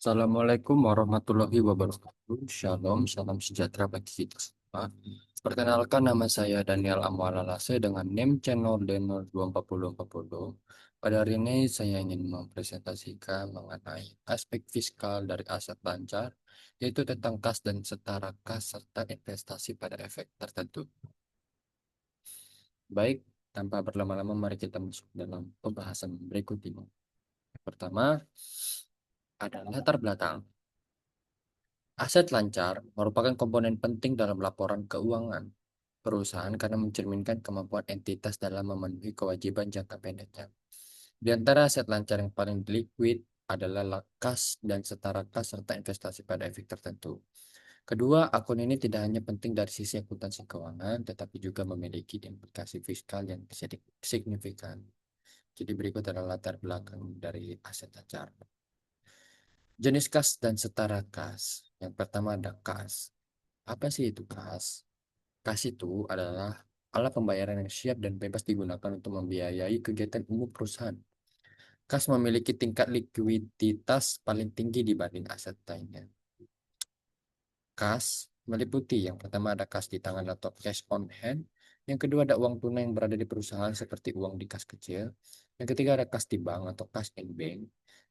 Assalamualaikum warahmatullahi wabarakatuh. Shalom, salam sejahtera bagi kita semua. Perkenalkan, nama saya Daniel Amwalalase dengan NIM channel D024040. Pada hari ini saya ingin mempresentasikan mengenai aspek fiskal dari aset lancar, yaitu tentang kas dan setara kas serta investasi pada efek tertentu. Baik, tanpa berlama-lama mari kita masuk dalam pembahasan berikut ini. Pertama, ada latar belakang. Aset lancar merupakan komponen penting dalam laporan keuangan perusahaan karena mencerminkan kemampuan entitas dalam memenuhi kewajiban jangka pendeknya. Di antara aset lancar yang paling liquid adalah kas dan setara kas serta investasi pada efek tertentu. Kedua, akun ini tidak hanya penting dari sisi akuntansi keuangan, tetapi juga memiliki implikasi fiskal yang signifikan. Jadi berikut adalah latar belakang dari aset lancar. Jenis kas dan setara kas. Yang pertama ada kas. Apa sih itu kas? Kas itu adalah alat pembayaran yang siap dan bebas digunakan untuk membiayai kegiatan umum perusahaan. Kas memiliki tingkat likuiditas paling tinggi dibanding aset lainnya. Kas meliputi yang pertama ada kas di tangan atau cash on hand. Yang kedua ada uang tunai yang berada di perusahaan seperti uang di kas kecil. Yang ketiga ada kas di bank atau cash in bank.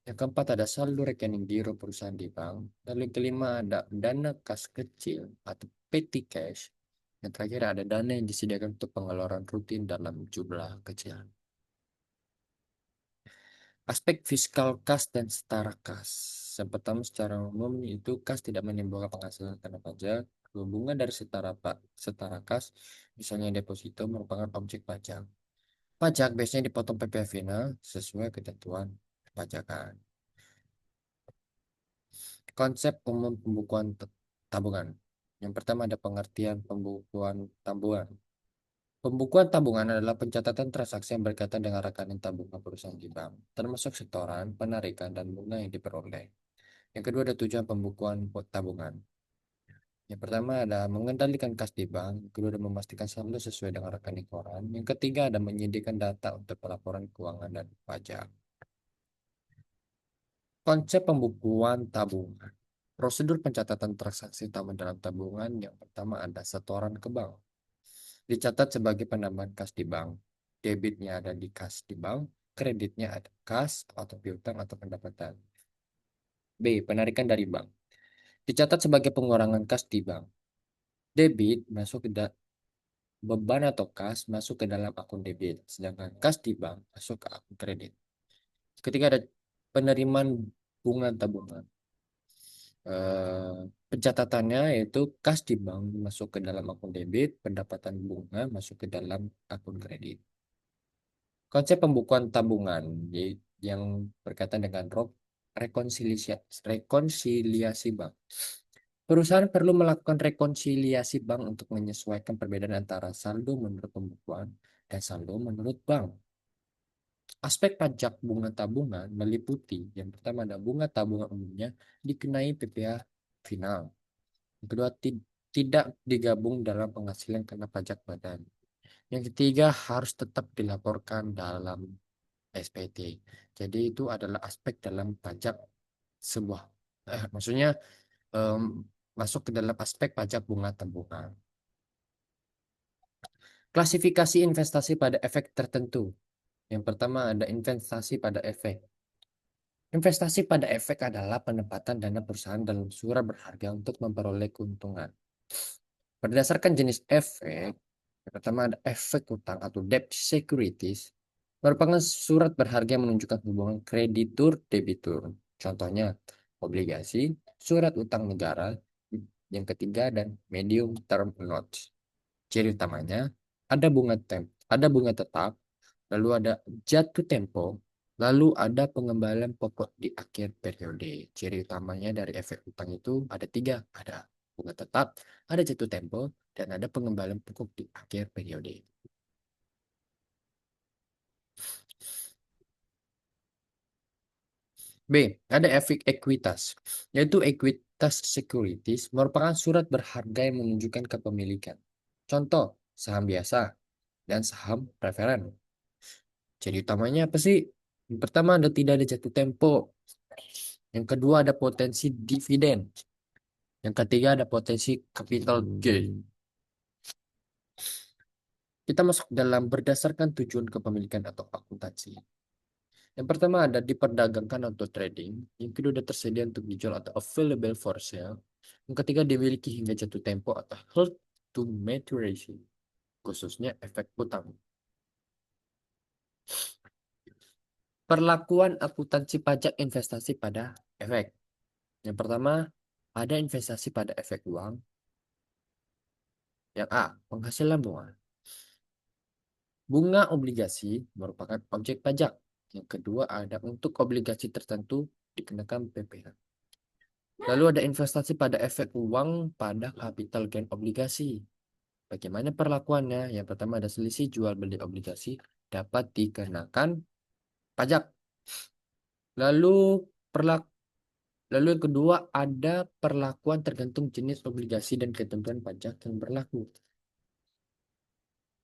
Yang keempat ada saldo rekening giro perusahaan di bank. Lalu yang kelima ada dana kas kecil atau petty cash. Yang terakhir ada dana yang disediakan untuk pengeluaran rutin dalam jumlah kecil. Aspek fiskal kas dan setara kas. Yang pertama secara umum itu kas tidak menimbulkan penghasilan karena pajak. Hubungan dari setara kas, misalnya deposito merupakan objek pajak. Pajak biasanya dipotong PPh final sesuai ketentuan perpajakan. Konsep umum pembukuan tabungan. Yang pertama ada pengertian pembukuan tabungan. Pembukuan tabungan adalah pencatatan transaksi yang berkaitan dengan rekening tabungan perusahaan di bank, termasuk setoran, penarikan, dan bunga yang diperoleh. Yang kedua ada tujuan pembukuan tabungan. Yang pertama ada mengendalikan kas di bank, yang kedua ada memastikan saldo sesuai dengan rekening koran, yang ketiga ada menyediakan data untuk pelaporan keuangan dan pajak. Konsep pembukuan tabungan. Prosedur pencatatan transaksi utama dalam tabungan yang pertama ada setoran ke bank. Dicatat sebagai penambahan kas di bank. Debitnya ada di kas di bank, kreditnya ada kas atau piutang atau pendapatan. B. Penarikan dari bank. Dicatat sebagai pengurangan kas di bank. Debit masuk ke beban atau kas masuk ke dalam akun debit, sedangkan kas di bank masuk ke akun kredit. Ketika ada penerimaan bunga tabungan, pencatatannya yaitu kas di bank masuk ke dalam akun debit, pendapatan bunga masuk ke dalam akun kredit. Konsep pembukuan tabungan yang berkaitan dengan rekonsiliasi bank. Perusahaan perlu melakukan rekonsiliasi bank untuk menyesuaikan perbedaan antara saldo menurut pembukuan dan saldo menurut bank. Aspek pajak bunga tabungan meliputi yang pertama ada bunga tabungan umumnya dikenai PPh final. Yang kedua tidak digabung dalam penghasilan karena pajak badan. Yang ketiga harus tetap dilaporkan dalam SPT. Jadi itu adalah aspek dalam pajak sebuah maksudnya em, masuk ke dalam aspek pajak bunga tabungan. Klasifikasi investasi pada efek tertentu. Yang pertama ada investasi pada efek. Investasi pada efek adalah penempatan dana perusahaan dalam surat berharga untuk memperoleh keuntungan. Berdasarkan jenis efek, yang pertama ada efek utang atau debt securities, merupakan surat berharga yang menunjukkan hubungan kreditur-debitur. Contohnya, obligasi, surat utang negara, yang ketiga, dan medium term notes. Ciri utamanya, ada bunga tetap, lalu ada jatuh tempo, lalu ada pengembalian pokok di akhir periode. Ciri utamanya dari efek utang itu ada tiga, ada bunga tetap, ada jatuh tempo, dan ada pengembalian pokok di akhir periode. B. Ada efek ekuitas, yaitu ekuitas securities merupakan surat berharga yang menunjukkan kepemilikan. Contoh, saham biasa dan saham preferen. Jadi utamanya apa sih? Yang pertama ada tidak ada jatuh tempo. Yang kedua ada potensi dividen. Yang ketiga ada potensi capital gain. Kita masuk dalam berdasarkan tujuan kepemilikan atau akuntansi. Yang pertama ada diperdagangkan atau trading. Yang kedua ada tersedia untuk dijual atau available for sale. Yang ketiga dimiliki hingga jatuh tempo atau hold to maturity. Khususnya efek utang. Perlakuan akuntansi pajak investasi pada efek. Yang pertama, ada investasi pada efek uang. Yang A, penghasilan bunga. Bunga obligasi merupakan objek pajak. Yang kedua ada untuk obligasi tertentu dikenakan PPh. Lalu ada investasi pada efek uang pada capital gain obligasi. Bagaimana perlakuannya? Yang pertama ada selisih jual beli obligasi dapat dikenakan pajak. Lalu perlak Lalu yang kedua ada perlakuan tergantung jenis obligasi dan ketentuan pajak yang berlaku.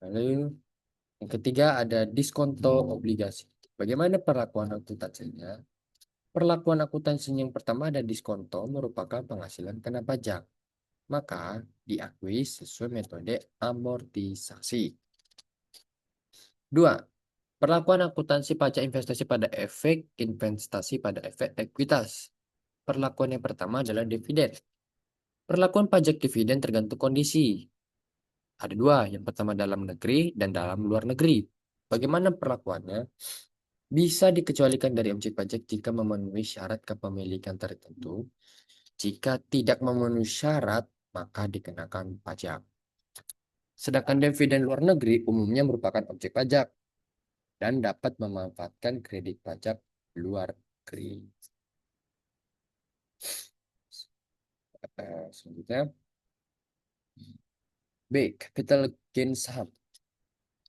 Lalu yang ketiga ada diskonto obligasi. Bagaimana perlakuan akuntansinya? Perlakuan akuntansi yang pertama ada diskonto merupakan penghasilan kena pajak. Maka diakui sesuai metode amortisasi. Dua, perlakuan akuntansi pajak investasi pada efek investasi pada efek ekuitas. Perlakuan yang pertama adalah dividen. Perlakuan pajak dividen tergantung kondisi. Ada dua, yang pertama dalam negeri dan dalam luar negeri. Bagaimana perlakuannya? Bisa dikecualikan dari objek pajak jika memenuhi syarat kepemilikan tertentu. Jika tidak memenuhi syarat, maka dikenakan pajak. Sedangkan dividen luar negeri umumnya merupakan objek pajak dan dapat memanfaatkan kredit pajak luar negeri. Selanjutnya, B. Capital gain saham.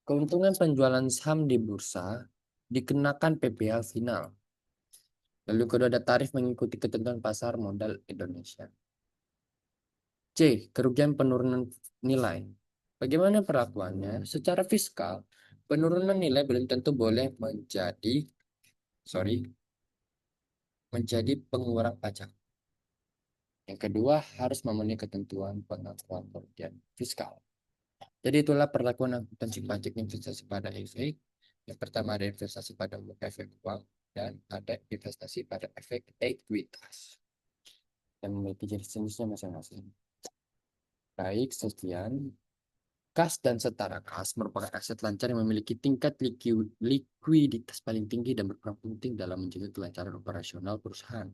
Keuntungan penjualan saham di bursa dikenakan PPh final. Lalu kedua ada tarif mengikuti ketentuan pasar modal Indonesia. C. Kerugian penurunan nilai. Bagaimana perlakuannya? Secara fiskal, penurunan nilai belum tentu boleh menjadi pengurang pajak. Yang kedua, harus memenuhi ketentuan pengakuan kerugian fiskal. Jadi itulah perlakuan akuntansi pajak investasi pada efek. Yang pertama ada investasi pada efek uang dan ada investasi pada efek ekuitas. Dan memiliki jenis-jenisnya masing-masing. Baik, sekian. Kas dan setara kas merupakan aset lancar yang memiliki tingkat likuiditas paling tinggi dan berperan penting dalam menjaga kelancaran operasional perusahaan.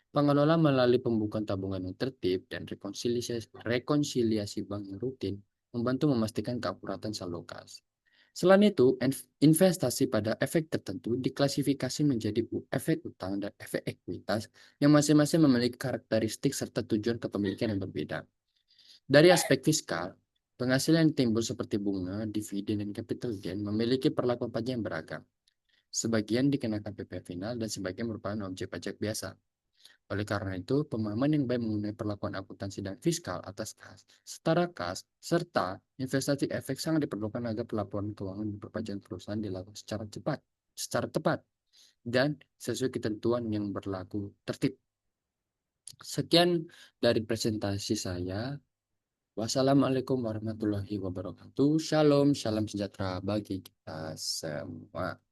Pengelola melalui pembukaan tabungan yang tertib dan rekonsiliasi bank yang rutin membantu memastikan keakuratan saldo kas. Selain itu, investasi pada efek tertentu diklasifikasi menjadi efek utang dan efek ekuitas yang masing-masing memiliki karakteristik serta tujuan kepemilikan yang berbeda. Dari aspek fiskal, penghasilan yang timbul seperti bunga, dividen, dan capital gain memiliki perlakuan pajak yang beragam. Sebagian dikenakan PPh final dan sebagian merupakan objek pajak biasa. Oleh karena itu, pemahaman yang baik mengenai perlakuan akuntansi dan fiskal atas kas, setara kas, serta investasi efek sangat diperlukan agar pelaporan keuangan dan perpajakan perusahaan dilakukan secara tepat, dan sesuai ketentuan yang berlaku tertib. Sekian dari presentasi saya. Wassalamualaikum warahmatullahi wabarakatuh. Shalom, salam sejahtera bagi kita semua.